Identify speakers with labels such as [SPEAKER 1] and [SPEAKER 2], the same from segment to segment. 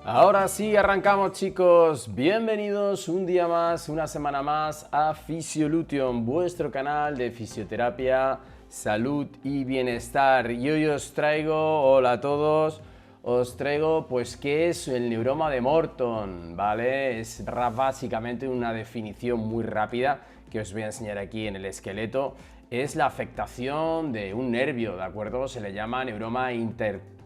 [SPEAKER 1] Ahora sí, arrancamos chicos, bienvenidos un día más, una semana más a Fisiolution, vuestro canal de fisioterapia, salud y bienestar. Y hoy os traigo, hola a todos, os traigo pues qué es el neuroma de Morton, ¿vale? Es básicamente una definición muy rápida que os voy a enseñar aquí en el esqueleto. Es la afectación de un nervio, ¿de acuerdo? Se le llama neuroma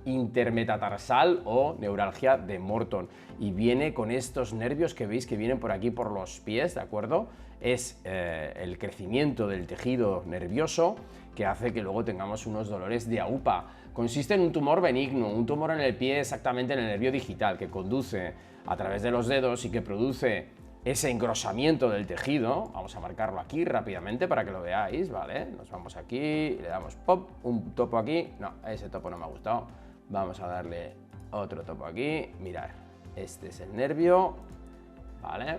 [SPEAKER 1] intermetatarsal o neuralgia de Morton y viene con estos nervios que veis que vienen por aquí por los pies, ¿de acuerdo? Es el crecimiento del tejido nervioso que hace que luego tengamos unos dolores de AUPA. Consiste en un tumor benigno, un tumor en el pie exactamente en el nervio digital que conduce a través de los dedos y que produce ese engrosamiento del tejido. Vamos a marcarlo aquí rápidamente para que lo veáis, ¿vale? Nos vamos aquí, le damos pop, un topo aquí, no, ese topo no me ha gustado, vamos a darle otro topo aquí, mirad, este es el nervio, ¿vale?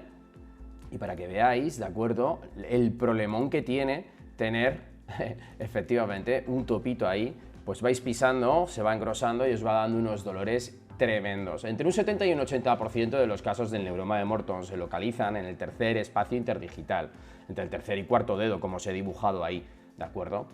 [SPEAKER 1] Y para que veáis, ¿de acuerdo?, el problemón que tiene tener efectivamente un topito ahí, pues vais pisando, se va engrosando y os va dando unos dolores tremendos. Entre un 70 y un 80% de los casos del neuroma de Morton se localizan en el tercer espacio interdigital, entre el tercer y cuarto dedo, como os he dibujado ahí, ¿de acuerdo?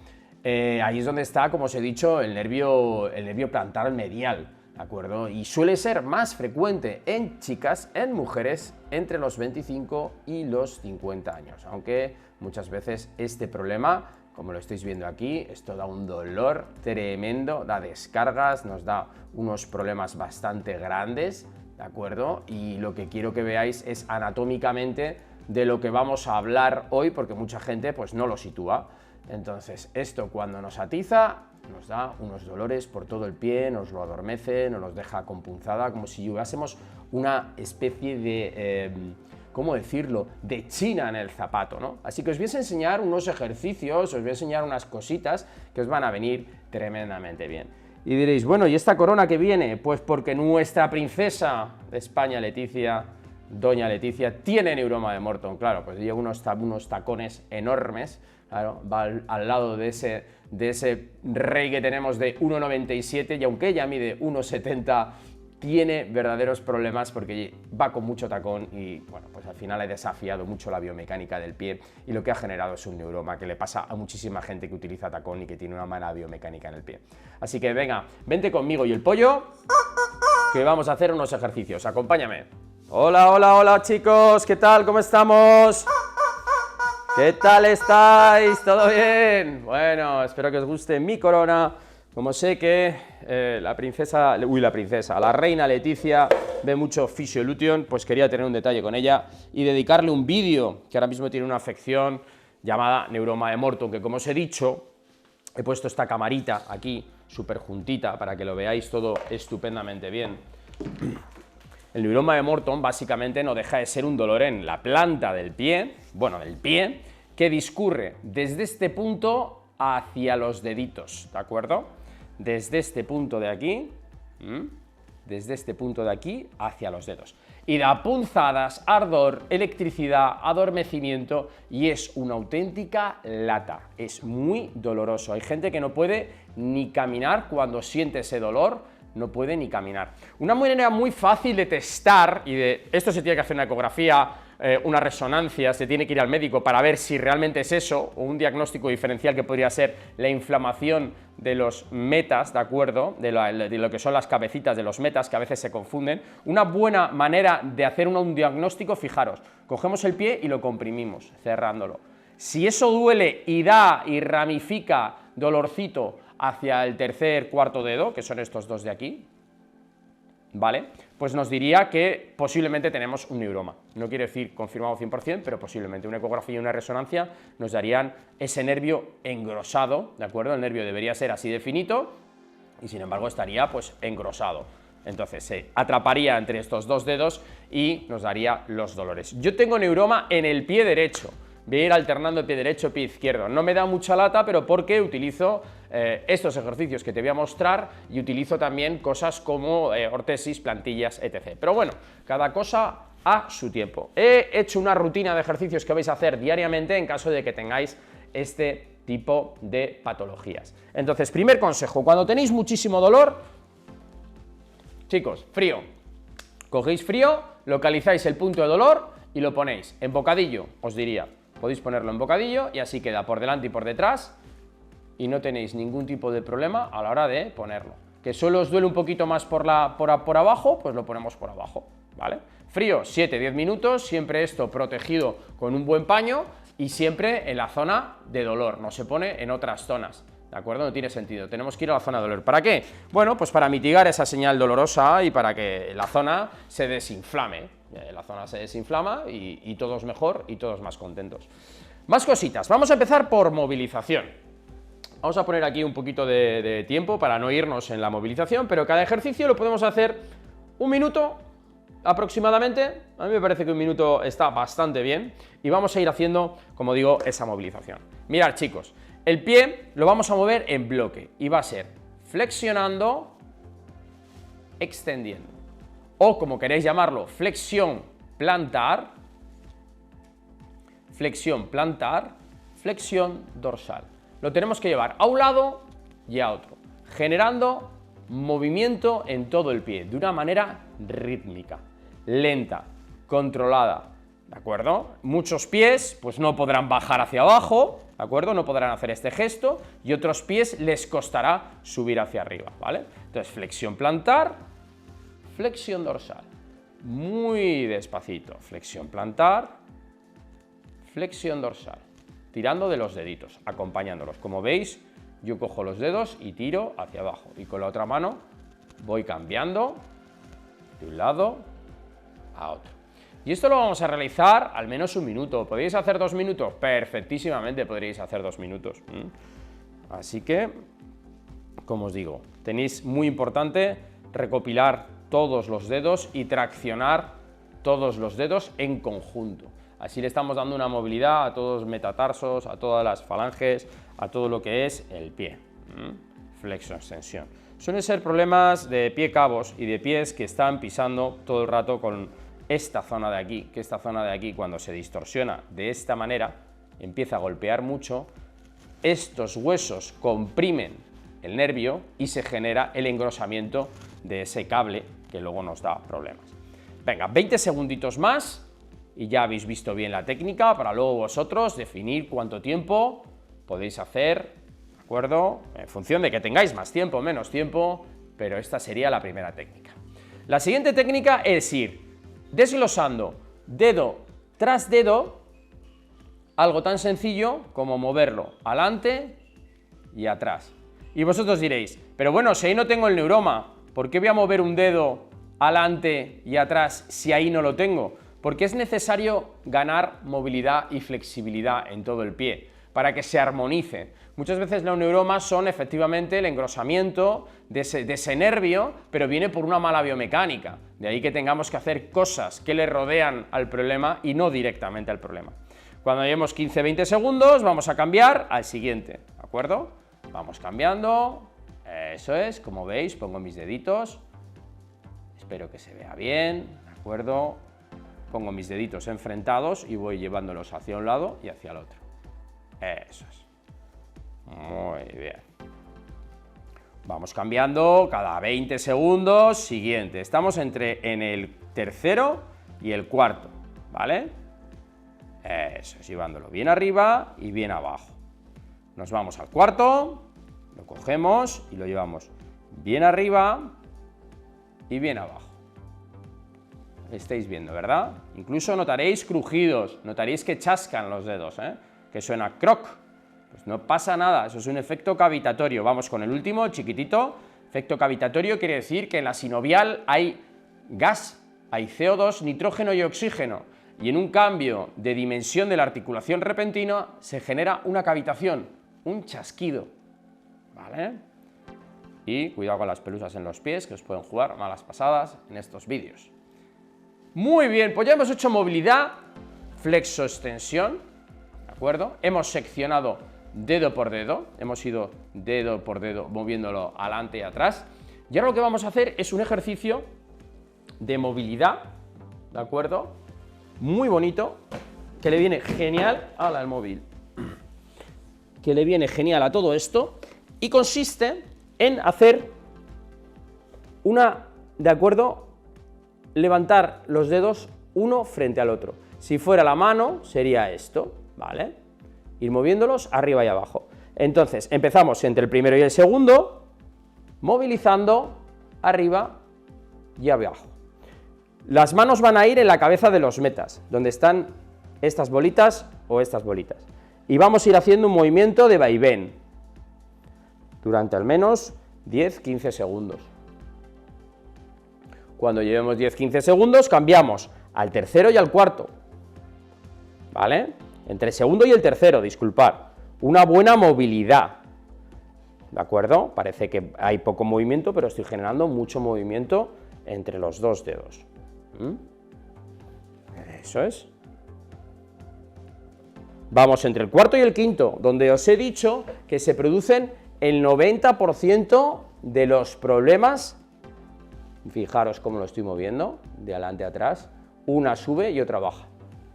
[SPEAKER 1] Ahí es donde está, como os he dicho, el nervio plantar medial, ¿de acuerdo? Y suele ser más frecuente en chicas, en mujeres, entre los 25 y los 50 años, aunque muchas veces este problema, como lo estáis viendo aquí, esto da un dolor tremendo, da descargas, nos da unos problemas bastante grandes, ¿de acuerdo? Y lo que quiero que veáis es anatómicamente de lo que vamos a hablar hoy, porque mucha gente pues no lo sitúa. Entonces, esto cuando nos atiza, nos da unos dolores por todo el pie, nos lo adormece, nos los deja con punzada, como si llevásemos una especie de... ¿cómo decirlo?, de china en el zapato, ¿no? Así que os voy a enseñar unos ejercicios, os voy a enseñar unas cositas que os van a venir tremendamente bien. Y diréis, bueno, ¿y esta corona que viene? Pues porque nuestra princesa de España, Leticia, doña Leticia, tiene neuroma de Morton, claro, pues lleva unos tacones enormes, claro, va al lado de ese rey que tenemos de 1,97 y aunque ella mide 1,70, tiene verdaderos problemas porque va con mucho tacón y, bueno, pues al final ha desafiado mucho la biomecánica del pie y lo que ha generado es un neuroma que le pasa a muchísima gente que utiliza tacón y que tiene una mala biomecánica en el pie. Así que venga, vente conmigo y el pollo, que vamos a hacer unos ejercicios. Acompáñame. Hola, hola, hola chicos, ¿qué tal? ¿Cómo estamos? ¿Qué tal estáis? ¿Todo bien? Bueno, espero que os guste mi corona. Como sé que la reina Leticia ve mucho Fisiolution, pues quería tener un detalle con ella y dedicarle un vídeo que ahora mismo tiene una afección llamada neuroma de Morton, que como os he dicho, he puesto esta camarita aquí, súper juntita, para que lo veáis todo estupendamente bien. El neuroma de Morton básicamente no deja de ser un dolor en la planta del pie, bueno, del pie, que discurre desde este punto hacia los deditos, ¿de acuerdo? Desde este punto de aquí, hacia los dedos. Y da punzadas, ardor, electricidad, adormecimiento y es una auténtica lata. Es muy doloroso. Hay gente que no puede ni caminar cuando siente ese dolor, no puede ni caminar. Una manera muy fácil de testar, y de esto se tiene que hacer una ecografía, una resonancia, se tiene que ir al médico para ver si realmente es eso, o un diagnóstico diferencial que podría ser la inflamación de los metas, ¿de acuerdo?, de lo que son las cabecitas de los metas, que a veces se confunden. Una buena manera de hacer un diagnóstico, fijaros, cogemos el pie y lo comprimimos, cerrándolo. Si eso duele y da y ramifica dolorcito hacia el tercer, cuarto dedo, que son estos dos de aquí, ¿vale?, pues nos diría que posiblemente tenemos un neuroma. No quiere decir confirmado 100%, pero posiblemente una ecografía y una resonancia nos darían ese nervio engrosado, ¿de acuerdo? El nervio debería ser así de finito y sin embargo estaría pues engrosado. Entonces se atraparía entre estos dos dedos y nos daría los dolores. Yo tengo neuroma en el pie derecho. Voy a ir alternando pie derecho, pie izquierdo. No me da mucha lata, pero porque utilizo estos ejercicios que te voy a mostrar y utilizo también cosas como ortesis, plantillas, etc. Pero bueno, cada cosa a su tiempo. He hecho una rutina de ejercicios que vais a hacer diariamente en caso de que tengáis este tipo de patologías. Entonces, primer consejo, cuando tenéis muchísimo dolor, chicos, frío, Cogéis frío, localizáis el punto de dolor y lo ponéis en bocadillo, os diría. Podéis ponerlo en bocadillo y así queda por delante y por detrás y no tenéis ningún tipo de problema a la hora de ponerlo. Que solo os duele un poquito más por abajo, pues lo ponemos por abajo, ¿vale? Frío, 7-10 minutos, siempre esto protegido con un buen paño y siempre en la zona de dolor, no se pone en otras zonas, ¿de acuerdo? No tiene sentido, tenemos que ir a la zona de dolor. ¿Para qué? Bueno, pues para mitigar esa señal dolorosa y para que la zona se desinflame. La zona se desinflama y todos mejor y todos más contentos. Más cositas, vamos a empezar por movilización. Vamos a poner aquí un poquito de tiempo para no irnos en la movilización, pero cada ejercicio lo podemos hacer un minuto aproximadamente. A mí me parece que un minuto está bastante bien y vamos a ir haciendo, como digo, esa movilización. Mirad, chicos, el pie lo vamos a mover en bloque y va a ser flexionando, extendiendo. O como queréis llamarlo, flexión plantar, flexión dorsal. Lo tenemos que llevar a un lado y a otro, generando movimiento en todo el pie, de una manera rítmica, lenta, controlada, ¿de acuerdo? Muchos pies pues no podrán bajar hacia abajo, ¿de acuerdo? No podrán hacer este gesto y otros pies les costará subir hacia arriba, ¿vale? Entonces, flexión plantar, flexión dorsal, muy despacito, flexión plantar, flexión dorsal, tirando de los deditos, acompañándolos. Como veis, yo cojo los dedos y tiro hacia abajo y con la otra mano voy cambiando de un lado a otro. Y esto lo vamos a realizar al menos un minuto. ¿Podéis hacer 2 minutos? Perfectísimamente podríais hacer 2 minutos. Así que, como os digo, tenéis muy importante recopilar todos los dedos y traccionar todos los dedos en conjunto. Así le estamos dando una movilidad a todos los metatarsos, a todas las falanges, a todo lo que es el pie. Flexo, extensión. Suelen ser problemas de pie cabos y de pies que están pisando todo el rato con esta zona de aquí, que esta zona de aquí cuando se distorsiona de esta manera, empieza a golpear mucho, estos huesos comprimen el nervio y se genera el engrosamiento de ese cable que luego nos da problemas. Venga, 20 segunditos más y ya habéis visto bien la técnica para luego vosotros definir cuánto tiempo podéis hacer, ¿de acuerdo? En función de que tengáis más tiempo o menos tiempo, pero esta sería la primera técnica. La siguiente técnica es ir desglosando dedo tras dedo, algo tan sencillo como moverlo adelante y atrás. Y vosotros diréis, pero bueno, si ahí no tengo el neuroma, ¿por qué voy a mover un dedo adelante y atrás si ahí no lo tengo? Porque es necesario ganar movilidad y flexibilidad en todo el pie, para que se armonice. Muchas veces los neuromas son efectivamente el engrosamiento de ese nervio, pero viene por una mala biomecánica. De ahí que tengamos que hacer cosas que le rodean al problema y no directamente al problema. Cuando llevemos 15-20 segundos, vamos a cambiar al siguiente, ¿de acuerdo? Vamos cambiando, eso es, como veis, pongo mis deditos, espero que se vea bien, ¿de acuerdo? Pongo mis deditos enfrentados y voy llevándolos hacia un lado y hacia el otro. Eso es. Muy bien. Vamos cambiando cada 20 segundos, siguiente. Estamos en el tercero y el cuarto, ¿vale? Eso es, llevándolo bien arriba y bien abajo. Nos vamos al cuarto, lo cogemos y lo llevamos bien arriba y bien abajo. Estáis viendo, ¿verdad? Incluso notaréis crujidos, notaréis que chascan los dedos, que suena croc. Pues no pasa nada, eso es un efecto cavitatorio. Vamos con el último, chiquitito. Efecto cavitatorio quiere decir que en la sinovial hay gas, hay CO2, nitrógeno y oxígeno. Y en un cambio de dimensión de la articulación repentina se genera una cavitación, un chasquido, ¿vale? Y cuidado con las pelusas en los pies, que os pueden jugar malas pasadas en estos vídeos. Muy bien, pues ya hemos hecho movilidad, flexo-extensión, ¿de acuerdo? Hemos seccionado dedo por dedo, hemos ido dedo por dedo moviéndolo adelante y atrás. Y ahora lo que vamos a hacer es un ejercicio de movilidad, ¿de acuerdo? Muy bonito, que le viene genial al móvil, que le viene genial a todo esto, y consiste en hacer una, ¿de acuerdo?, levantar los dedos uno frente al otro. Si fuera la mano, sería esto, ¿vale? Ir moviéndolos arriba y abajo. Entonces, empezamos entre el primero y el segundo, movilizando arriba y abajo. Las manos van a ir en la cabeza de los metas, donde están estas bolitas o estas bolitas. Y vamos a ir haciendo un movimiento de vaivén durante al menos 10-15 segundos. Cuando llevemos 10-15 segundos, cambiamos al tercero y al cuarto, ¿vale? Entre el segundo y el tercero, disculpad. Una buena movilidad, ¿de acuerdo? Parece que hay poco movimiento, pero estoy generando mucho movimiento entre los dos dedos. Eso es. Vamos entre el cuarto y el quinto, donde os he dicho que se producen el 90% de los problemas. Fijaros cómo lo estoy moviendo, de adelante a atrás, una sube y otra baja.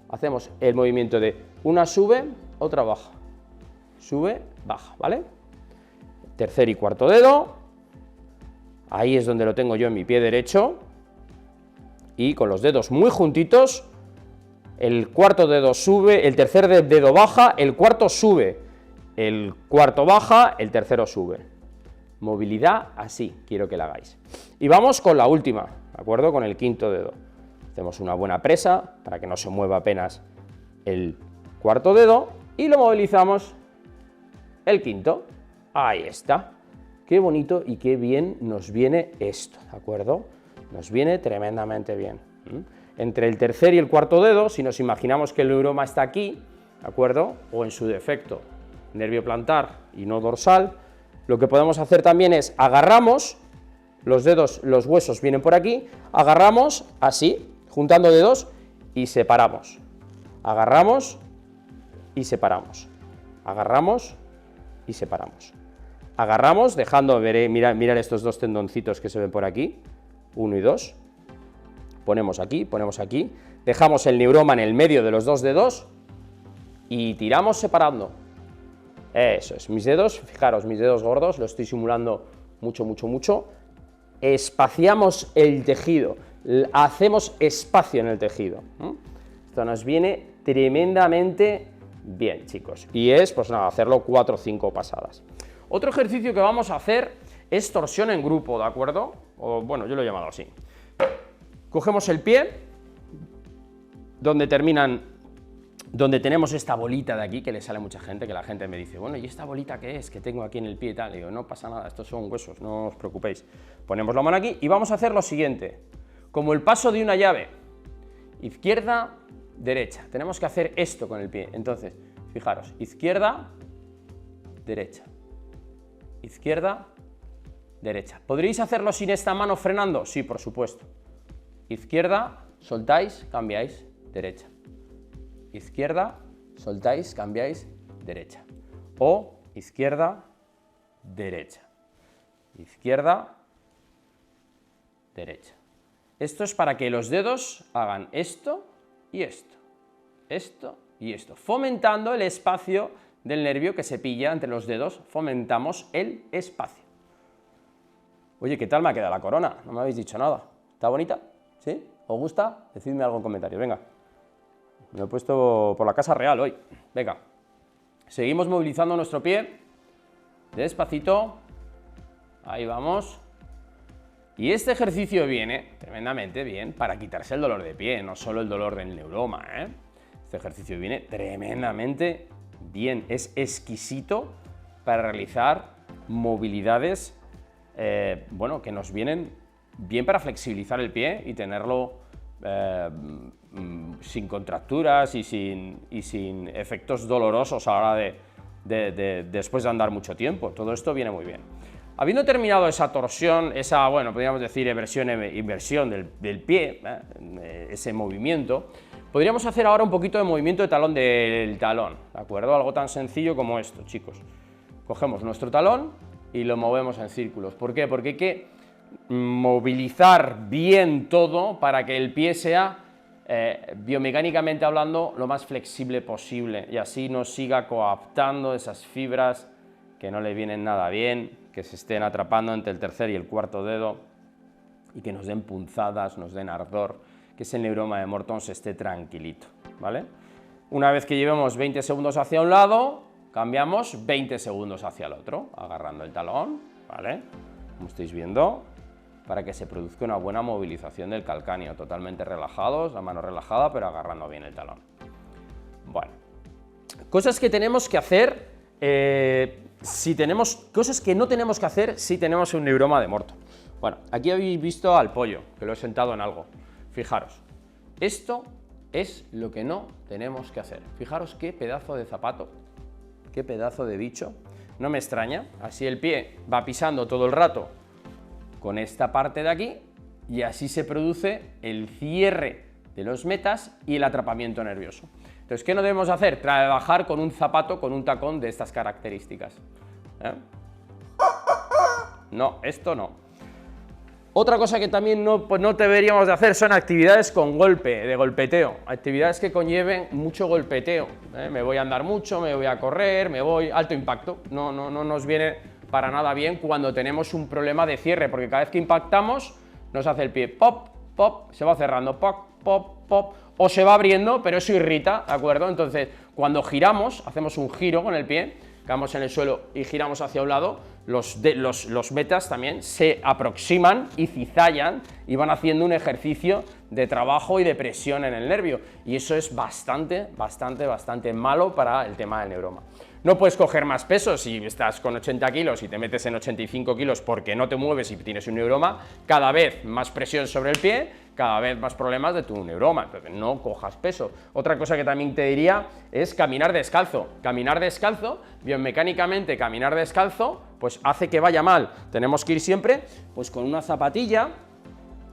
[SPEAKER 1] Hacemos el movimiento de una sube, otra baja, sube, baja, ¿vale? Tercer y cuarto dedo, ahí es donde lo tengo yo en mi pie derecho, y con los dedos muy juntitos, el cuarto dedo sube, el tercer dedo baja, el cuarto sube, el cuarto baja, el tercero sube. Movilidad así, quiero que la hagáis. Y vamos con la última, ¿de acuerdo? Con el quinto dedo. Hacemos una buena presa para que no se mueva apenas el cuarto dedo y lo movilizamos el quinto. Ahí está. Qué bonito y qué bien nos viene esto, ¿de acuerdo? Nos viene tremendamente bien. Entre el tercer y el cuarto dedo, si nos imaginamos que el neuroma está aquí, ¿de acuerdo? O en su defecto, nervio plantar y no dorsal, lo que podemos hacer también es agarramos los dedos, los huesos vienen por aquí, agarramos así, juntando dedos y separamos. Agarramos y separamos. Agarramos y separamos. Agarramos, dejando, mirar estos dos tendoncitos que se ven por aquí, 1 y 2. Ponemos aquí, dejamos el neuroma en el medio de los dos dedos y tiramos separando. Eso es, mis dedos, fijaros, mis dedos gordos, lo estoy simulando mucho. Espaciamos el tejido, hacemos espacio en el tejido. Esto nos viene tremendamente bien, chicos, y es, pues nada, hacerlo 4 o 5 pasadas. Otro ejercicio que vamos a hacer es torsión en grupo, ¿de acuerdo? O bueno, yo lo he llamado así. Cogemos el pie, donde tenemos esta bolita de aquí, que le sale a mucha gente, que la gente me dice, bueno, ¿y esta bolita qué es? Que tengo aquí en el pie y tal. Y digo, no pasa nada, estos son huesos, no os preocupéis. Ponemos la mano aquí y vamos a hacer lo siguiente, como el paso de una llave, izquierda, derecha. Tenemos que hacer esto con el pie. Entonces, fijaros, izquierda, derecha, izquierda, derecha. ¿Podríais hacerlo sin esta mano frenando? Sí, por supuesto. Izquierda, soltáis, cambiáis, derecha. Izquierda, soltáis, cambiáis, derecha. O izquierda, derecha. Izquierda, derecha. Esto es para que los dedos hagan esto y esto. Esto y esto. Fomentando el espacio del nervio que se pilla entre los dedos, fomentamos el espacio. Oye, ¿qué tal me ha quedado la corona? No me habéis dicho nada. ¿Está bonita? ¿Sí? ¿Os gusta? Decidme algo en comentarios, venga. Me he puesto por la casa real hoy. Venga. Seguimos movilizando nuestro pie. Despacito. Ahí vamos. Y este ejercicio viene tremendamente bien para quitarse el dolor de pie, no solo el dolor del neuroma, ¿eh? Este ejercicio viene tremendamente bien. Es exquisito para realizar movilidades, bueno, que nos vienen bien para flexibilizar el pie y tenerlo sin contracturas y sin efectos dolorosos a la hora después de andar mucho tiempo. Todo esto viene muy bien. Habiendo terminado esa torsión, esa, bueno, podríamos decir inversión del pie, ese movimiento, podríamos hacer ahora un poquito de movimiento de talón del talón, ¿de acuerdo? Algo tan sencillo como esto, chicos. Cogemos nuestro talón y lo movemos en círculos. ¿Por qué? Porque hay que movilizar bien todo para que el pie sea, biomecánicamente hablando, lo más flexible posible y así no siga coaptando esas fibras que no le vienen nada bien, que se estén atrapando entre el tercer y el cuarto dedo y que nos den punzadas, nos den ardor, que ese neuroma de Morton se esté tranquilito, ¿vale? Una vez que llevemos 20 segundos hacia un lado, cambiamos 20 segundos hacia el otro, agarrando el talón, ¿vale? Como estáis viendo, para que se produzca una buena movilización del calcáneo, totalmente relajados, la mano relajada, pero agarrando bien el talón. Bueno, cosas que tenemos que hacer, cosas que no tenemos que hacer si tenemos un neuroma de Morton. Bueno, aquí habéis visto al pollo, que lo he sentado en algo. Fijaros, esto es lo que no tenemos que hacer. Fijaros qué pedazo de zapato, qué pedazo de bicho. No me extraña, así el pie va pisando todo el rato con esta parte de aquí y así se produce el cierre de los metas y el atrapamiento nervioso. Entonces, ¿qué no debemos hacer? Trabajar con un zapato, con un tacón de estas características. No, esto no. Otra cosa que también no deberíamos de hacer son actividades con golpe, de golpeteo, actividades que conlleven mucho golpeteo. Me voy a andar mucho, me voy a correr, me voy... Alto impacto, no nos viene para nada bien cuando tenemos un problema de cierre, porque cada vez que impactamos nos hace el pie pop, pop, se va cerrando, pop, pop, pop, o se va abriendo, pero eso irrita, ¿de acuerdo? Entonces, cuando giramos, hacemos un giro con el pie, caemos en el suelo y giramos hacia un lado, los metas también se aproximan y cizallan y van haciendo un ejercicio de trabajo y de presión en el nervio, y eso es bastante malo para el tema del neuroma. No puedes coger más peso si estás con 80 kilos y te metes en 85 kilos porque no te mueves y tienes un neuroma, cada vez más presión sobre el pie, cada vez más problemas de tu neuroma, entonces no cojas peso. Otra cosa que también te diría es caminar descalzo. Caminar descalzo, biomecánicamente caminar descalzo, pues hace que vaya mal. Tenemos que ir siempre pues con una zapatilla,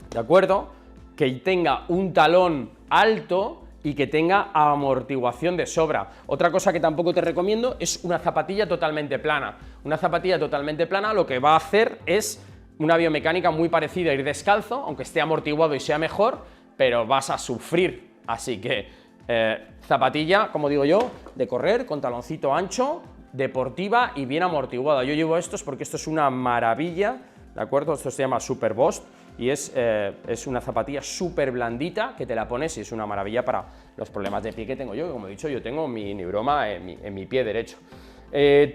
[SPEAKER 1] ¿de acuerdo?, que tenga un talón alto y que tenga amortiguación de sobra. Otra cosa que tampoco te recomiendo es una zapatilla totalmente plana. Una zapatilla totalmente plana lo que va a hacer es una biomecánica muy parecida a ir descalzo, aunque esté amortiguado y sea mejor, pero vas a sufrir. Así que zapatilla, como digo yo, de correr con taloncito ancho, deportiva y bien amortiguada. Yo llevo estos porque esto es una maravilla, ¿de acuerdo? Esto se llama Super Boost y es una zapatilla súper blandita que te la pones y es una maravilla para los problemas de pie que tengo yo, que como he dicho, yo tengo mi neuroma en mi pie derecho.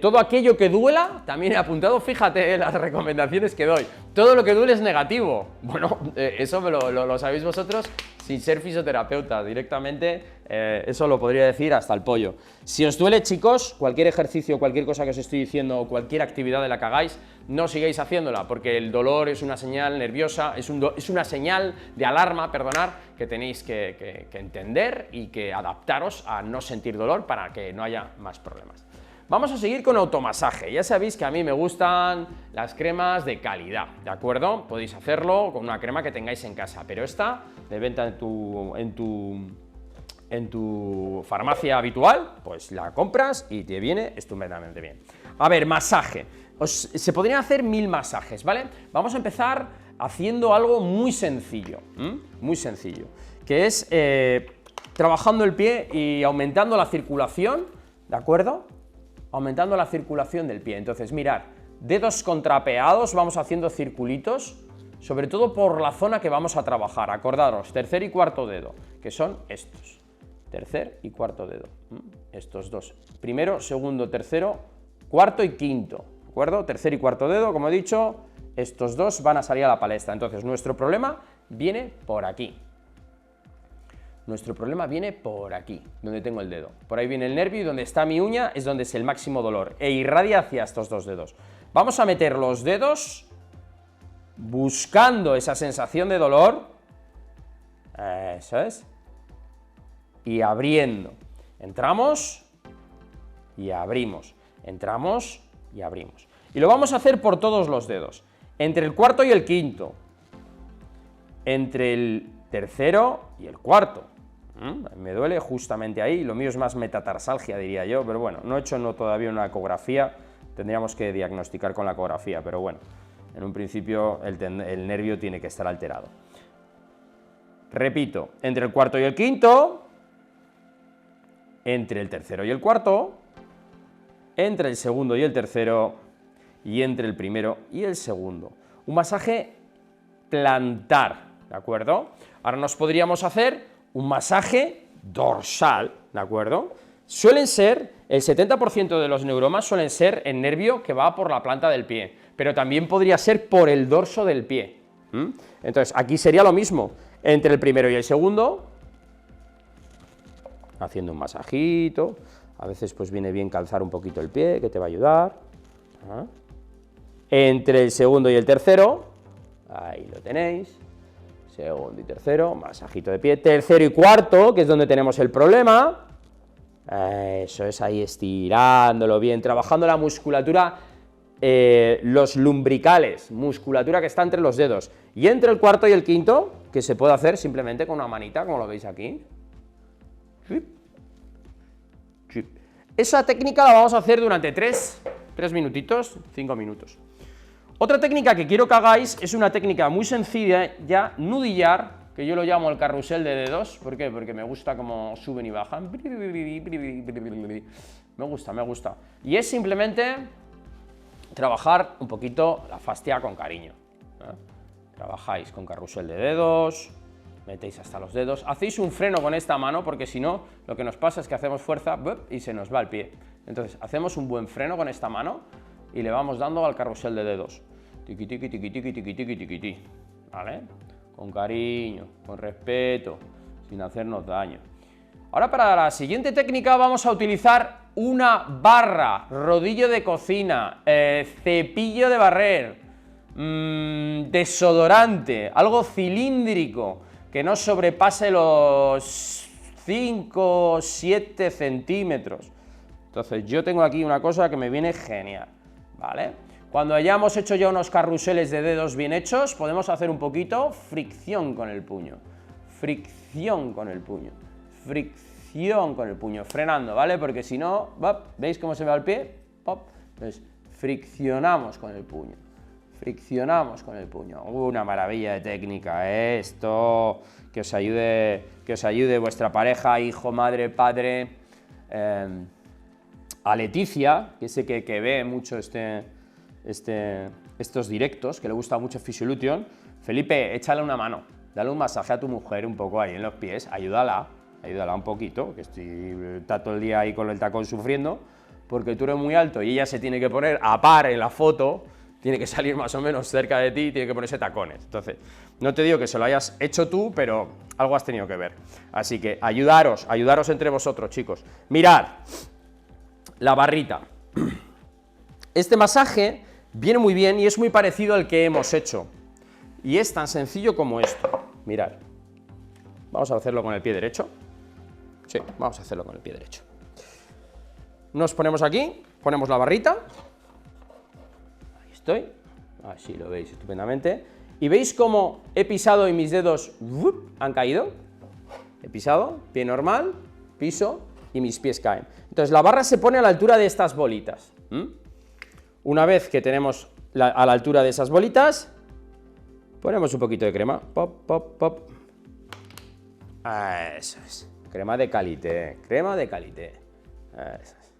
[SPEAKER 1] Todo aquello que duela, también he apuntado, fíjate las recomendaciones que doy. Todo lo que duele es negativo. Bueno, eso lo sabéis vosotros sin ser fisioterapeuta, directamente eso lo podría decir hasta el pollo. Si os duele, chicos, cualquier ejercicio, cualquier cosa que os estoy diciendo o cualquier actividad de la que hagáis, no sigáis haciéndola, porque el dolor es una señal nerviosa, es una señal de alarma, perdonad, que tenéis que entender y que adaptaros a no sentir dolor para que no haya más problemas. Vamos a seguir con automasaje. Ya sabéis que a mí me gustan las cremas de calidad, ¿de acuerdo? Podéis hacerlo con una crema que tengáis en casa, pero esta, de venta en tu farmacia habitual, pues la compras y te viene estupendamente bien. A ver, masaje. Se podrían hacer 1000 masajes, ¿vale? Vamos a empezar haciendo algo muy sencillo, que es trabajando el pie y aumentando la circulación, ¿de acuerdo? Aumentando la circulación del pie. Entonces, mirad, dedos contrapeados, vamos haciendo circulitos, sobre todo por la zona que vamos a trabajar. Acordaros, tercer y cuarto dedo, que son estos. Tercer y cuarto dedo, estos dos. Primero, segundo, tercero, cuarto y quinto, ¿de acuerdo? Tercer y cuarto dedo, como he dicho, estos dos van a salir a la palestra. Entonces, nuestro problema viene por aquí. Nuestro problema viene por aquí, donde tengo el dedo. Por ahí viene el nervio y donde está mi uña es donde es el máximo dolor e irradia hacia estos dos dedos. Vamos a meter los dedos buscando esa sensación de dolor. Eso es. Y abriendo. Entramos y abrimos. Entramos y abrimos. Y lo vamos a hacer por todos los dedos. Entre el cuarto y el quinto. Entre el tercero y el cuarto. Me duele justamente ahí, lo mío es más metatarsalgia, diría yo, pero bueno, no he hecho todavía una ecografía, tendríamos que diagnosticar con la ecografía, pero bueno, en un principio el nervio tiene que estar alterado. Repito, entre el cuarto y el quinto, entre el tercero y el cuarto, entre el segundo y el tercero, y entre el primero y el segundo. Un masaje plantar, ¿de acuerdo? Ahora nos podríamos hacer un masaje dorsal, ¿de acuerdo? Suelen ser, el 70% de los neuromas suelen ser el nervio que va por la planta del pie, pero también podría ser por el dorso del pie. Entonces, aquí sería lo mismo, entre el primero y el segundo, haciendo un masajito, a veces pues viene bien calzar un poquito el pie, que te va a ayudar. Entre el segundo y el tercero, ahí lo tenéis, segundo y tercero, masajito de pie, tercero y cuarto, que es donde tenemos el problema, eso es, ahí estirándolo bien, trabajando la musculatura, los lumbricales, musculatura que está entre los dedos, y entre el cuarto y el quinto, que se puede hacer simplemente con una manita, como lo veis aquí. Esa técnica la vamos a hacer durante 3 minutitos, 5 minutos. Otra técnica que quiero que hagáis es una técnica muy sencilla, ya nudillar, que yo lo llamo el carrusel de dedos. ¿Por qué? Porque me gusta cómo suben y bajan. Me gusta. Y es simplemente trabajar un poquito la fascia con cariño. Trabajáis con carrusel de dedos, metéis hasta los dedos, hacéis un freno con esta mano, porque si no, lo que nos pasa es que hacemos fuerza y se nos va el pie. Entonces, hacemos un buen freno con esta mano y le vamos dando al carrusel de dedos. Tiqui, tiqui, tiqui, tiqui, tiqui, tiqui, tiqui, tiqui. ¿Vale? Con cariño, con respeto, sin hacernos daño. Ahora, para la siguiente técnica vamos a utilizar una barra, rodillo de cocina, cepillo de barrer, desodorante, algo cilíndrico, que no sobrepase los 5 o 7 centímetros. Entonces yo tengo aquí una cosa que me viene genial, ¿vale? Cuando hayamos hecho ya unos carruseles de dedos bien hechos, podemos hacer un poquito fricción con el puño, frenando, ¿vale? Porque si no, ¿veis cómo se me va el pie? Entonces friccionamos con el puño. Una maravilla de técnica, esto, que os ayude vuestra pareja, hijo, madre, padre. A Leticia, que sé que ve mucho estos directos, que le gusta mucho Physiolution. Felipe, échale una mano, dale un masaje a tu mujer un poco ahí en los pies, ayúdala un poquito, que está todo el día ahí con el tacón sufriendo, porque tú eres muy alto y ella se tiene que poner a par en la foto, tiene que salir más o menos cerca de ti, tiene que ponerse tacones. Entonces, no te digo que se lo hayas hecho tú, pero algo has tenido que ver. Así que ayudaros entre vosotros, chicos. Mirad, la barrita. Este masaje viene muy bien y es muy parecido al que hemos hecho. Y es tan sencillo como esto. Mirad. Vamos a hacerlo con el pie derecho. Sí, vamos a hacerlo con el pie derecho. Nos ponemos aquí, ponemos la barrita. Ahí estoy. Así lo veis estupendamente. ¿Y veis cómo he pisado y mis dedos han caído? He pisado, pie normal, piso y mis pies caen. Entonces la barra se pone a la altura de estas bolitas. Una vez que tenemos a la altura de esas bolitas, ponemos un poquito de crema. Pop, pop, pop. Eso es. Crema de calité. Eso es.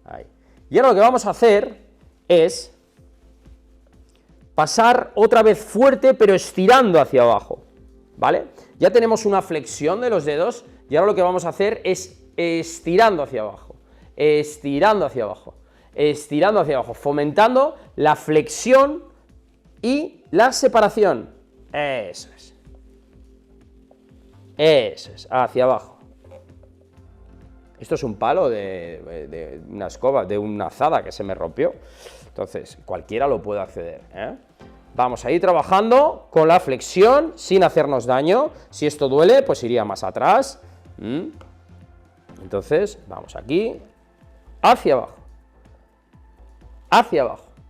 [SPEAKER 1] Ahí. Y ahora lo que vamos a hacer es pasar otra vez fuerte, pero estirando hacia abajo, ¿vale? Ya tenemos una flexión de los dedos y ahora lo que vamos a hacer es estirando hacia abajo, fomentando la flexión y la separación. Eso es, hacia abajo. Esto es un palo de una escoba, de una azada que se me rompió. Entonces, cualquiera lo puede acceder, ¿eh? Vamos a ir trabajando con la flexión sin hacernos daño. Si esto duele, pues iría más atrás. Entonces, vamos aquí, hacia abajo,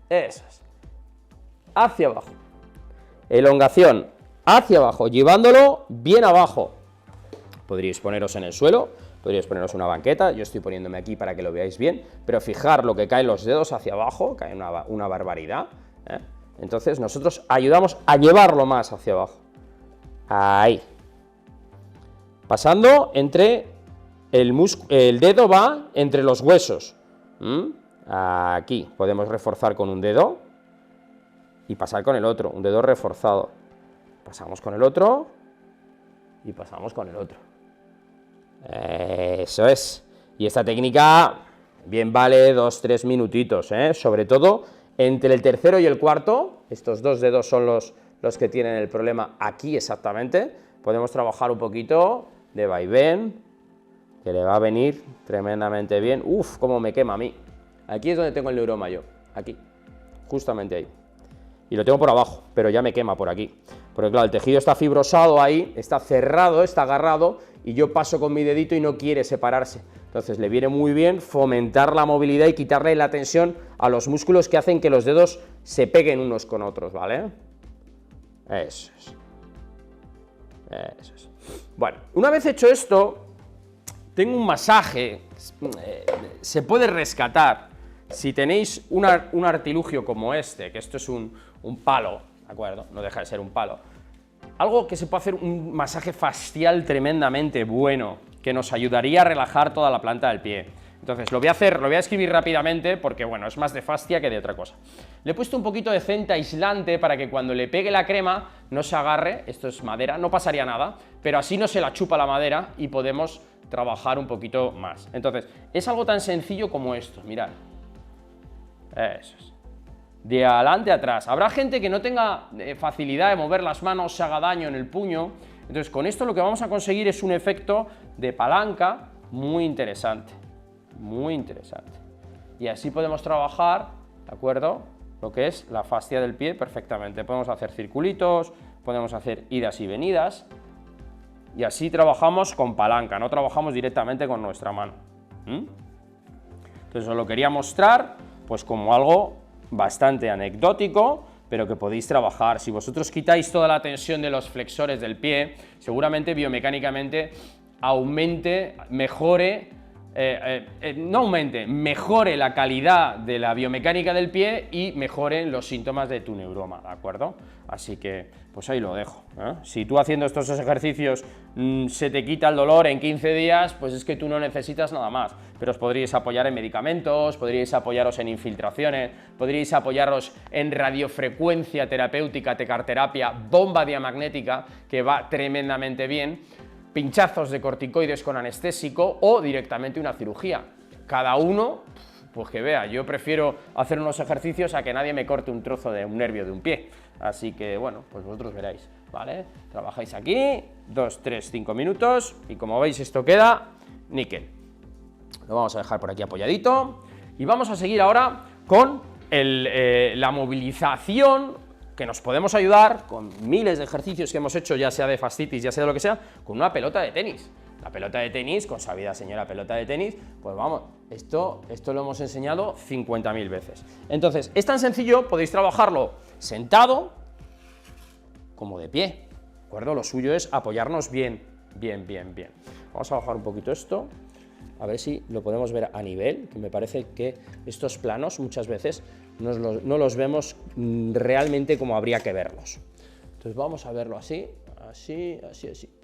[SPEAKER 1] eso es, hacia abajo, elongación, hacia abajo, llevándolo bien abajo. Podríais poneros en el suelo, podríais poneros una banqueta, yo estoy poniéndome aquí para que lo veáis bien, pero fijar lo que caen los dedos hacia abajo, cae una barbaridad, ¿eh? Entonces nosotros ayudamos a llevarlo más hacia abajo, ahí, pasando entre el dedo va entre los huesos, aquí podemos reforzar con un dedo y pasar con el otro, un dedo reforzado, pasamos con el otro y pasamos con el otro. Eso es. Y esta técnica bien vale 2-3 minutitos, sobre todo entre el tercero y el cuarto, estos dos dedos son los que tienen el problema aquí exactamente, podemos trabajar un poquito de vaivén, que le va a venir tremendamente bien. Uf, cómo me quema a mí. Aquí es donde tengo el neuroma yo, aquí, justamente ahí. Y lo tengo por abajo, pero ya me quema por aquí. Porque claro, el tejido está fibrosado ahí, está cerrado, está agarrado, y yo paso con mi dedito y no quiere separarse. Entonces le viene muy bien fomentar la movilidad y quitarle la tensión a los músculos que hacen que los dedos se peguen unos con otros, ¿vale? Eso es. Eso es. Bueno, una vez hecho esto, tengo un masaje, se puede rescatar. Si tenéis un artilugio como este, que esto es un palo, ¿de acuerdo? No deja de ser un palo. Algo que se puede hacer un masaje fascial tremendamente bueno, que nos ayudaría a relajar toda la planta del pie. Entonces lo voy a escribir rápidamente porque, bueno, es más de fascia que de otra cosa. Le he puesto un poquito de centa aislante para que cuando le pegue la crema no se agarre, esto es madera, no pasaría nada, pero así no se la chupa la madera y podemos trabajar un poquito más. Entonces, es algo tan sencillo como esto, mirad. Eso es. De adelante a atrás. Habrá gente que no tenga facilidad de mover las manos, se haga daño en el puño. Entonces, con esto lo que vamos a conseguir es un efecto de palanca muy interesante. Muy interesante. Y así podemos trabajar, ¿de acuerdo? Lo que es la fascia del pie perfectamente. Podemos hacer circulitos, podemos hacer idas y venidas. Y así trabajamos con palanca, no trabajamos directamente con nuestra mano. Entonces os lo quería mostrar pues como algo bastante anecdótico, pero que podéis trabajar. Si vosotros quitáis toda la tensión de los flexores del pie, seguramente biomecánicamente mejore la calidad de la biomecánica del pie y mejoren los síntomas de tu neuroma, ¿de acuerdo? Así que, pues ahí lo dejo, ¿eh? Si tú haciendo estos ejercicios se te quita el dolor en 15 días, pues es que tú no necesitas nada más, pero os podríais apoyar en medicamentos, podríais apoyaros en infiltraciones, podríais apoyaros en radiofrecuencia terapéutica, tecarterapia, bomba diamagnética, que va tremendamente bien, pinchazos de corticoides con anestésico o directamente una cirugía. Cada uno, pues que vea, yo prefiero hacer unos ejercicios a que nadie me corte un trozo de un nervio de un pie. Así que, bueno, pues vosotros veréis, ¿vale? Trabajáis aquí, 2, 3, 5 minutos y como veis esto queda níquel. Lo vamos a dejar por aquí apoyadito y vamos a seguir ahora con la movilización, que nos podemos ayudar con miles de ejercicios que hemos hecho, ya sea de fascitis, ya sea de lo que sea, con una pelota de tenis. La pelota de tenis, con sabida señora pelota de tenis, pues vamos, esto lo hemos enseñado 50.000 veces. Entonces, es tan sencillo, podéis trabajarlo sentado como de pie, ¿de acuerdo? Lo suyo es apoyarnos bien. Vamos a bajar un poquito esto, a ver si lo podemos ver a nivel, que me parece que estos planos muchas veces no los vemos realmente como habría que verlos. Entonces vamos a verlo así.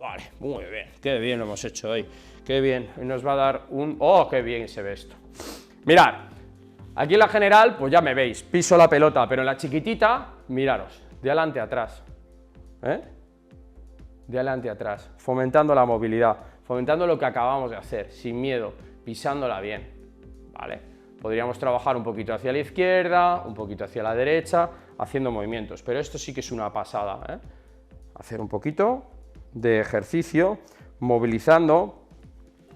[SPEAKER 1] Vale, muy bien, qué bien lo hemos hecho hoy, qué bien. Hoy nos va a dar un... ¡Oh, qué bien se ve esto! Mirad, aquí en la general, pues ya me veis, piso la pelota, pero en la chiquitita, miraros, de adelante a atrás, de adelante a atrás, fomentando la movilidad, fomentando lo que acabamos de hacer, sin miedo, pisándola bien, ¿vale? Podríamos trabajar un poquito hacia la izquierda, un poquito hacia la derecha, haciendo movimientos, pero esto sí que es una pasada, ¿eh? Hacer un poquito de ejercicio, movilizando,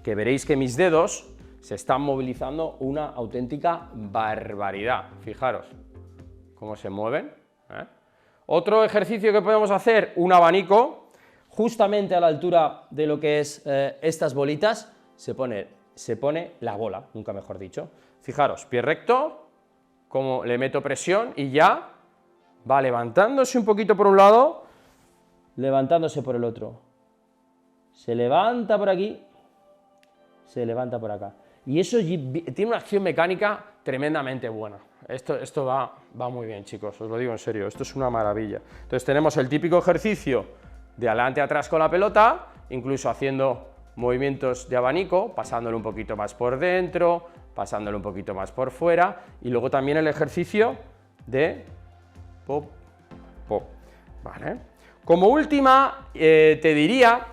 [SPEAKER 1] que veréis que mis dedos se están movilizando una auténtica barbaridad. Fijaros cómo se mueven, ¿eh? Otro ejercicio que podemos hacer, un abanico, justamente a la altura de lo que es estas bolitas, se pone la bola, nunca mejor dicho. Fijaros, pie recto, como le meto presión y ya va levantándose un poquito por un lado, levantándose por el otro. Se levanta por aquí, se levanta por acá. Y eso tiene una acción mecánica tremendamente buena. Esto va muy bien, chicos, os lo digo en serio, esto es una maravilla. Entonces tenemos el típico ejercicio de adelante a atrás con la pelota, incluso haciendo movimientos de abanico, pasándolo un poquito más por dentro, pasándolo un poquito más por fuera, y luego también el ejercicio de pop, pop, ¿vale? Como última, te diría,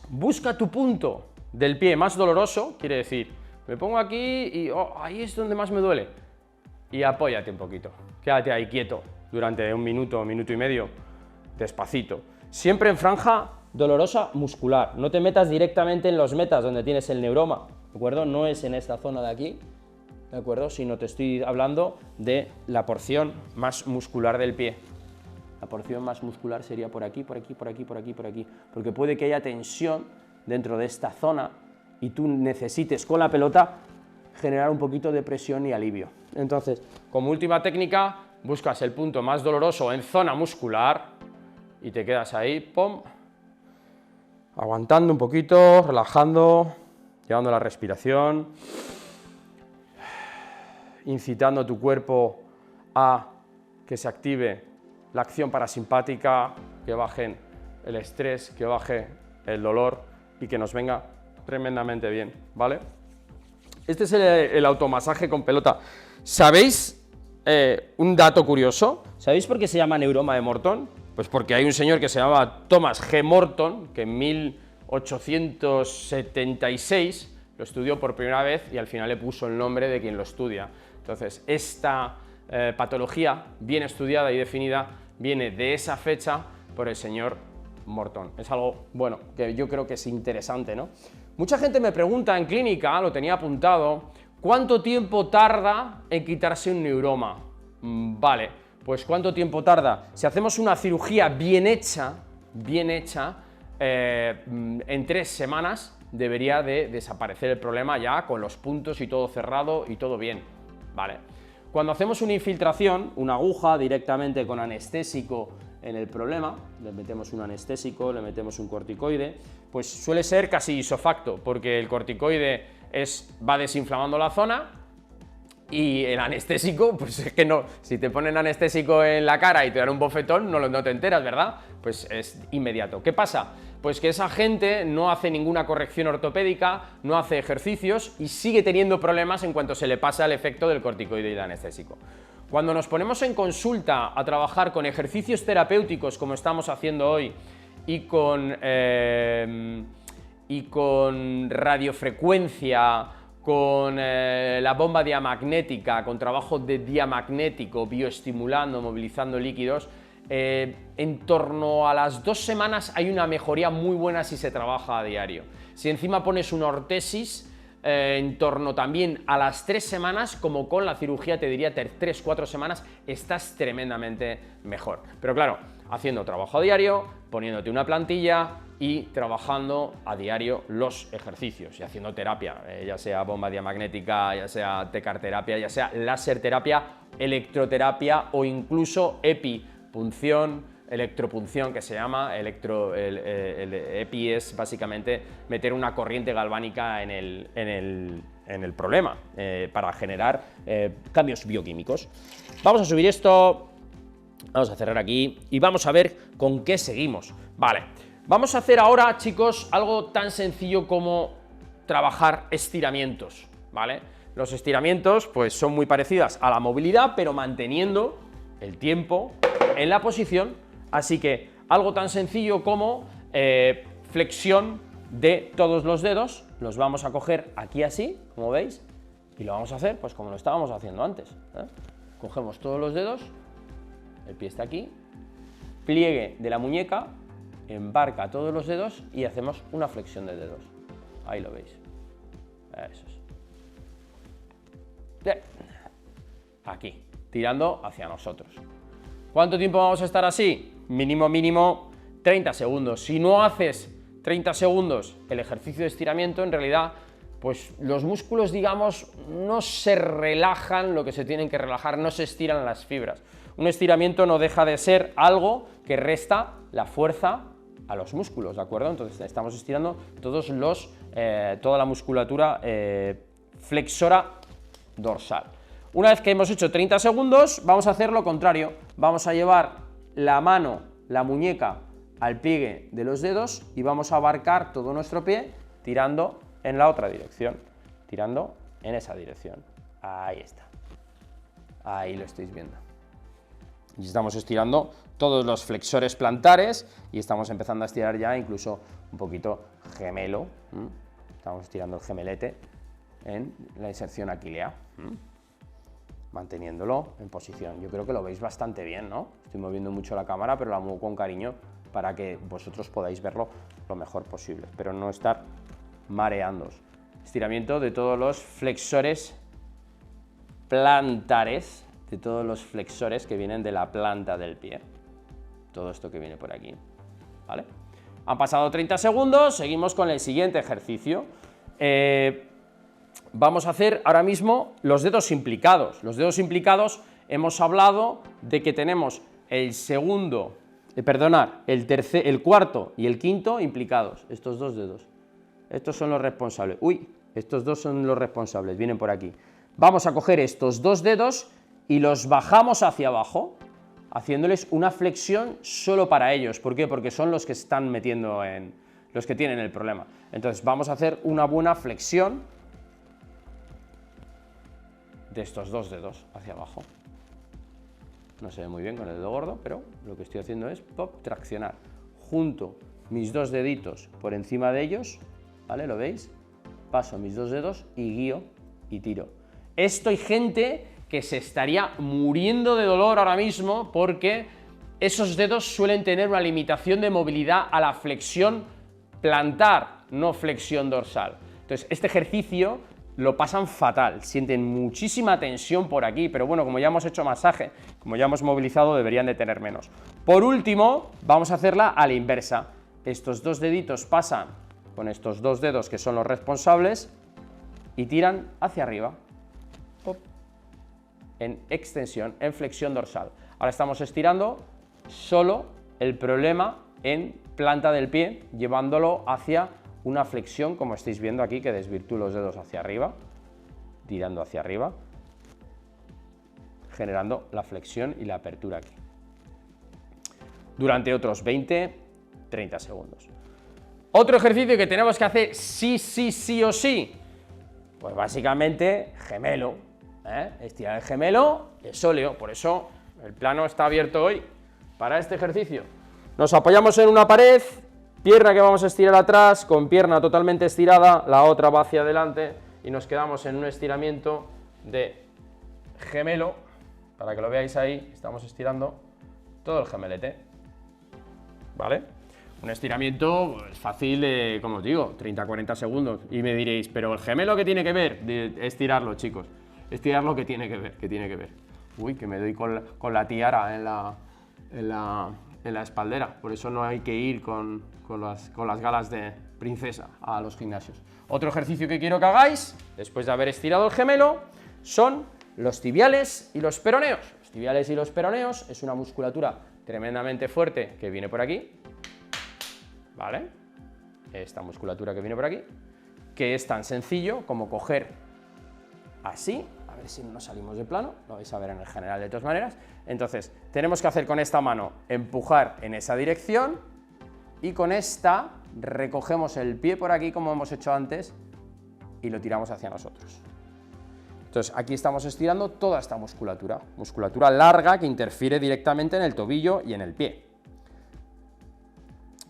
[SPEAKER 1] busca tu punto del pie más doloroso, quiere decir, me pongo aquí y ahí es donde más me duele, y apóyate un poquito, quédate ahí quieto durante un minuto y medio, despacito, siempre en franja dolorosa muscular, no te metas directamente en los metas donde tienes el neuroma, ¿de acuerdo? No es en esta zona de aquí, ¿de acuerdo? Sino te estoy hablando de la porción más muscular del pie. La porción más muscular sería por aquí, por aquí, por aquí, por aquí, por aquí, porque puede que haya tensión dentro de esta zona y tú necesites con la pelota generar un poquito de presión y alivio. Entonces, como última técnica, buscas el punto más doloroso en zona muscular y te quedas ahí, pum, aguantando un poquito, relajando, llevando la respiración, incitando a tu cuerpo a que se active la acción parasimpática, que bajen el estrés, que baje el dolor y que nos venga tremendamente bien, ¿vale? Este es el automasaje con pelota. ¿Sabéis un dato curioso? ¿Sabéis por qué se llama neuroma de Morton? Pues porque hay un señor que se llamaba Thomas G. Morton, que en 1876 lo estudió por primera vez y al final le puso el nombre de quien lo estudia. Entonces, esta patología bien estudiada y definida viene de esa fecha por el señor Morton. Es algo, bueno, que yo creo que es interesante, ¿no? Mucha gente me pregunta en clínica, lo tenía apuntado, ¿cuánto tiempo tarda en quitarse un neuroma? Vale, pues ¿cuánto tiempo tarda? Si hacemos una cirugía bien hecha, en 3 semanas debería de desaparecer el problema ya con los puntos y todo cerrado y todo bien, ¿vale? Cuando hacemos una infiltración, una aguja directamente con anestésico en el problema, le metemos un anestésico, le metemos un corticoide, pues suele ser casi isofacto, porque el corticoide va desinflamando la zona y el anestésico, pues es que no, si te ponen anestésico en la cara y te dan un bofetón, no te enteras, ¿verdad? Pues es inmediato. ¿Qué pasa? Pues que esa gente no hace ninguna corrección ortopédica, no hace ejercicios y sigue teniendo problemas en cuanto se le pasa el efecto del corticoide y del anestésico. Cuando nos ponemos en consulta a trabajar con ejercicios terapéuticos como estamos haciendo hoy y con radiofrecuencia, con la bomba diamagnética, con trabajo de diamagnético, bioestimulando, movilizando líquidos, en torno a las 2 semanas hay una mejoría muy buena si se trabaja a diario. Si encima pones una ortesis, en torno también a las 3 semanas, como con la cirugía te diría 3-4 semanas, estás tremendamente mejor. Pero claro, haciendo trabajo a diario, poniéndote una plantilla y trabajando a diario los ejercicios y haciendo terapia, ya sea bomba diamagnética, ya sea tecarterapia, ya sea láser terapia, electroterapia o incluso epipunción, electropunción que se llama, el EPI es básicamente meter una corriente galvánica en el problema para generar cambios bioquímicos. Vamos a subir esto, vamos a cerrar aquí y vamos a ver con qué seguimos. Vale, vamos a hacer ahora, chicos, algo tan sencillo como trabajar estiramientos, ¿vale? Los estiramientos pues son muy parecidas a la movilidad, pero manteniendo el tiempo en la posición. Así que algo tan sencillo como flexión de todos los dedos, los vamos a coger aquí así, como veis, y lo vamos a hacer pues como lo estábamos haciendo antes, ¿eh? Cogemos todos los dedos, el pie está aquí, pliegue de la muñeca, embarca todos los dedos y hacemos una flexión de dedos. Ahí lo veis. Eso es. Bien. Aquí, tirando hacia nosotros. ¿Cuánto tiempo vamos a estar así? Mínimo 30 segundos. Si no haces 30 segundos el ejercicio de estiramiento, en realidad, pues los músculos, digamos, no se relajan lo que se tienen que relajar, no se estiran las fibras. Un estiramiento no deja de ser algo que resta la fuerza a los músculos, ¿de acuerdo? Entonces estamos estirando toda la musculatura flexora dorsal. Una vez que hemos hecho 30 segundos, vamos a hacer lo contrario. Vamos a llevar la mano, la muñeca, al pliegue de los dedos y vamos a abarcar todo nuestro pie tirando en la otra dirección, tirando en esa dirección. Ahí está. Ahí lo estáis viendo. Y estamos estirando todos los flexores plantares y estamos empezando a estirar ya incluso un poquito gemelo. Estamos estirando el gemelete en la inserción aquilea, manteniéndolo en posición. Yo creo que lo veis bastante bien, ¿no? Estoy moviendo mucho la cámara, pero la muevo con cariño para que vosotros podáis verlo lo mejor posible, pero no estar mareándoos. Estiramiento de todos los flexores plantares, de todos los flexores que vienen de la planta del pie. Todo esto que viene por aquí, ¿vale? Han pasado 30 segundos, seguimos con el siguiente ejercicio. Vamos a hacer ahora mismo los dedos implicados. Los dedos implicados, hemos hablado de que tenemos el segundo, el cuarto y el quinto implicados, estos dos dedos. Estos son los responsables. Uy, estos dos son los responsables, vienen por aquí. Vamos a coger estos dos dedos y los bajamos hacia abajo, haciéndoles una flexión solo para ellos. ¿Por qué? Porque son los que están metiendo en... los que tienen el problema. Entonces vamos a hacer una buena flexión de estos dos dedos hacia abajo. No se ve muy bien con el dedo gordo, pero lo que estoy haciendo es traccionar. Junto mis dos deditos por encima de ellos, ¿vale? ¿Lo veis? Paso mis dos dedos y guío y tiro. Esto hay gente que se estaría muriendo de dolor ahora mismo porque esos dedos suelen tener una limitación de movilidad a la flexión plantar, no flexión dorsal. Entonces, este ejercicio lo pasan fatal, sienten muchísima tensión por aquí, pero bueno, como ya hemos hecho masaje, como ya hemos movilizado, deberían de tener menos. Por último, vamos a hacerla a la inversa. Estos dos deditos pasan con estos dos dedos que son los responsables y tiran hacia arriba. En extensión, en flexión dorsal. Ahora estamos estirando solo el problema en planta del pie, llevándolo hacia una flexión, como estáis viendo aquí, que desvirtúo los dedos hacia arriba, tirando hacia arriba, generando la flexión y la apertura aquí. Durante otros 20-30 segundos. Otro ejercicio que tenemos que hacer sí o sí, pues básicamente gemelo. Estirar el gemelo es sóleo, por eso el plano está abierto hoy para este ejercicio. Nos apoyamos en una pared, pierna que vamos a estirar atrás, con pierna totalmente estirada, la otra va hacia adelante y nos quedamos en un estiramiento de gemelo, para que lo veáis ahí, estamos estirando todo el gemelete, ¿vale? Un estiramiento fácil de, como os digo, 30-40 segundos, y me diréis, pero el gemelo, ¿qué tiene que ver? De estirarlo, chicos. Estirar lo que tiene que ver, Uy, que me doy con la tiara en la espaldera, por eso no hay que ir con las galas de princesa a los gimnasios. Otro ejercicio que quiero que hagáis, después de haber estirado el gemelo, son los tibiales y los peroneos. Los tibiales y los peroneos es una musculatura tremendamente fuerte que viene por aquí, ¿vale? Esta musculatura que viene por aquí, que es tan sencillo como coger así, a ver si no nos salimos de plano, lo vais a ver en el general de todas maneras. Entonces, tenemos que hacer con esta mano, empujar en esa dirección, y con esta recogemos el pie por aquí, como hemos hecho antes, y lo tiramos hacia nosotros. Entonces, aquí estamos estirando toda esta musculatura larga que interfiere directamente en el tobillo y en el pie.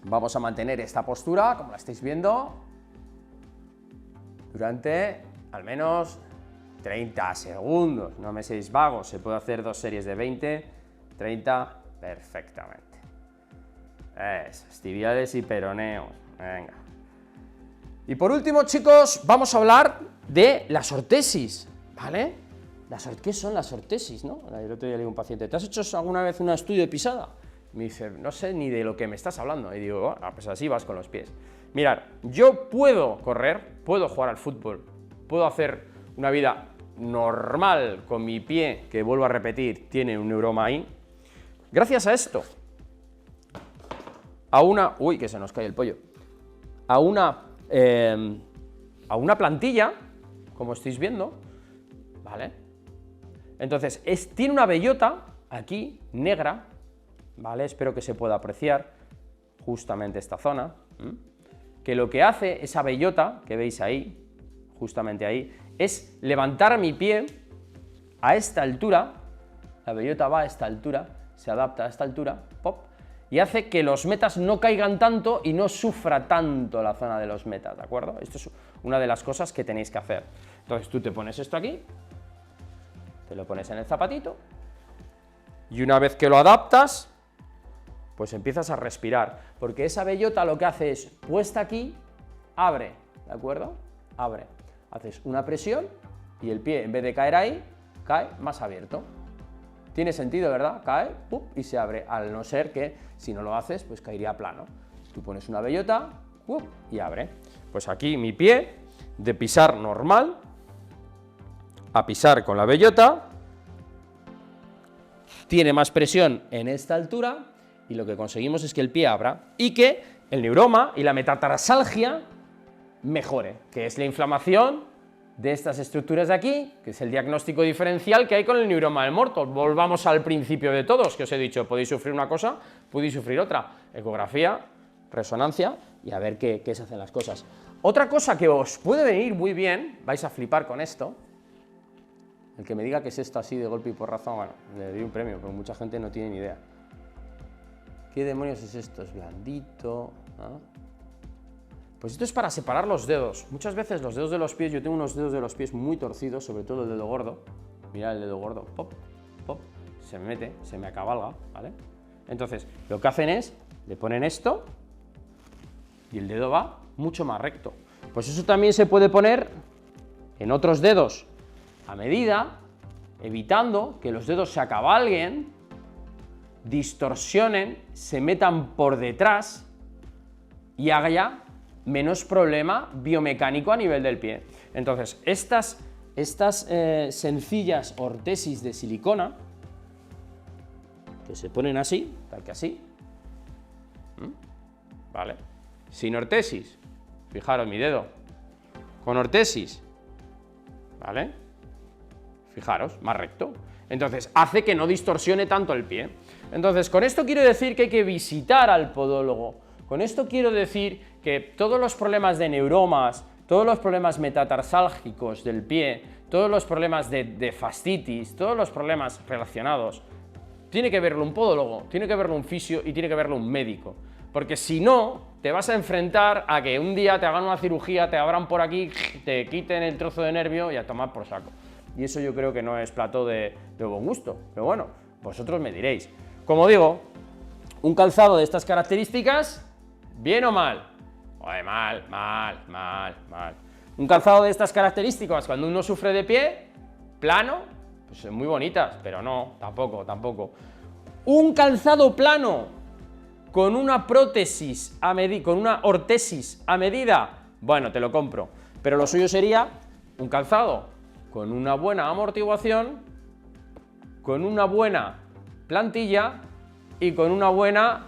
[SPEAKER 1] Vamos a mantener esta postura, como la estáis viendo, durante al menos 30 segundos, no me seáis vagos, se puede hacer 2 series de 20, 30, perfectamente. Tibiales y peroneos, venga. Y por último, chicos, vamos a hablar de las ortesis, ¿vale? ¿Qué son las ortesis, no? El otro día le digo a un paciente, ¿te has hecho alguna vez un estudio de pisada? Me dice, no sé ni de lo que me estás hablando. Y digo, pues así vas con los pies. Mirad, yo puedo correr, puedo jugar al fútbol, puedo hacer una vida normal con mi pie, que vuelvo a repetir, tiene un neuroma ahí, gracias a esto, uy, que se nos cae el pollo, a una plantilla, como estáis viendo, ¿vale? Entonces, tiene una bellota aquí, negra, ¿vale? Espero que se pueda apreciar justamente esta zona, que lo que hace esa bellota, que veis ahí, justamente ahí, es levantar mi pie a esta altura, la bellota va a esta altura, se adapta a esta altura, pop, y hace que los metas no caigan tanto y no sufra tanto la zona de los metas, ¿de acuerdo? Esto es una de las cosas que tenéis que hacer. Entonces tú te pones esto aquí, te lo pones en el zapatito, y una vez que lo adaptas, pues empiezas a respirar, porque esa bellota lo que hace es, puesta aquí, abre, ¿de acuerdo? Abre. Haces una presión y el pie, en vez de caer ahí, cae más abierto. Tiene sentido, ¿verdad? Cae, ¡pup! Y se abre, al no ser que, si no lo haces, pues caería plano. Tú pones una bellota, ¡pup! Y abre. Pues aquí mi pie, de pisar normal, a pisar con la bellota, tiene más presión en esta altura, y lo que conseguimos es que el pie abra, y que el neuroma y la metatarsalgia mejore, que es la inflamación de estas estructuras de aquí, que es el diagnóstico diferencial que hay con el neuroma del morto. Volvamos al principio de todos, que os he dicho, podéis sufrir una cosa, podéis sufrir otra, ecografía, resonancia, y a ver qué se hacen las cosas. Otra cosa que os puede venir muy bien, vais a flipar con esto, el que me diga que es esto así de golpe y porrazo, bueno, le doy un premio, pero mucha gente no tiene ni idea. ¿Qué demonios es esto? Es blandito, ¿no? Pues esto es para separar los dedos. Muchas veces los dedos de los pies, yo tengo unos dedos de los pies muy torcidos, sobre todo el dedo gordo. Mirad el dedo gordo, pop, pop, se me mete, se me acabalga, ¿vale? Entonces, lo que hacen es, le ponen esto y el dedo va mucho más recto. Pues eso también se puede poner en otros dedos a medida, evitando que los dedos se acabalguen, distorsionen, se metan por detrás y haya menos problema biomecánico a nivel del pie. Entonces, estas sencillas ortesis de silicona, que se ponen así, tal que así, ¿vale? Sin ortesis, fijaros mi dedo, con ortesis, ¿vale? Fijaros, más recto. Entonces, hace que no distorsione tanto el pie. Entonces, con esto quiero decir que hay que visitar al podólogo. Con esto quiero decir que todos los problemas de neuromas, todos los problemas metatarsálgicos del pie, todos los problemas de fascitis, todos los problemas relacionados, tiene que verlo un podólogo, tiene que verlo un fisio y tiene que verlo un médico. Porque si no, te vas a enfrentar a que un día te hagan una cirugía, te abran por aquí, te quiten el trozo de nervio y a tomar por saco. Y eso yo creo que no es plato de buen gusto. Pero bueno, vosotros me diréis. Como digo, un calzado de estas características, ¿bien o mal? Joder, mal. Un calzado de estas características, cuando uno sufre de pie, plano, pues son muy bonitas, pero no, tampoco. Un calzado plano, con una prótesis a medida, con una ortesis a medida, bueno, te lo compro. Pero lo suyo sería un calzado con una buena amortiguación, con una buena plantilla y con una buena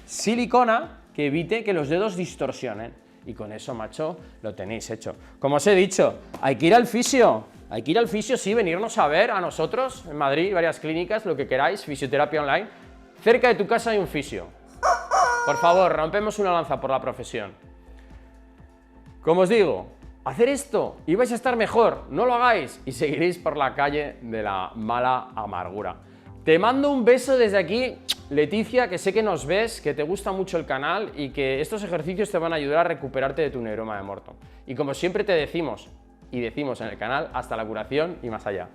[SPEAKER 1] silicona que evite que los dedos distorsionen. Y con eso, macho, lo tenéis hecho. Como os he dicho, hay que ir al fisio. Hay que ir al fisio, sí, venirnos a ver a nosotros, en Madrid, varias clínicas, lo que queráis, fisioterapia online. Cerca de tu casa hay un fisio. Por favor, rompemos una lanza por la profesión. Como os digo, hacer esto y vais a estar mejor, no lo hagáis y seguiréis por la calle de la mala amargura. Te mando un beso desde aquí, Leticia, que sé que nos ves, que te gusta mucho el canal y que estos ejercicios te van a ayudar a recuperarte de tu neuroma de Morton. Y como siempre te decimos, en el canal, hasta la curación y más allá.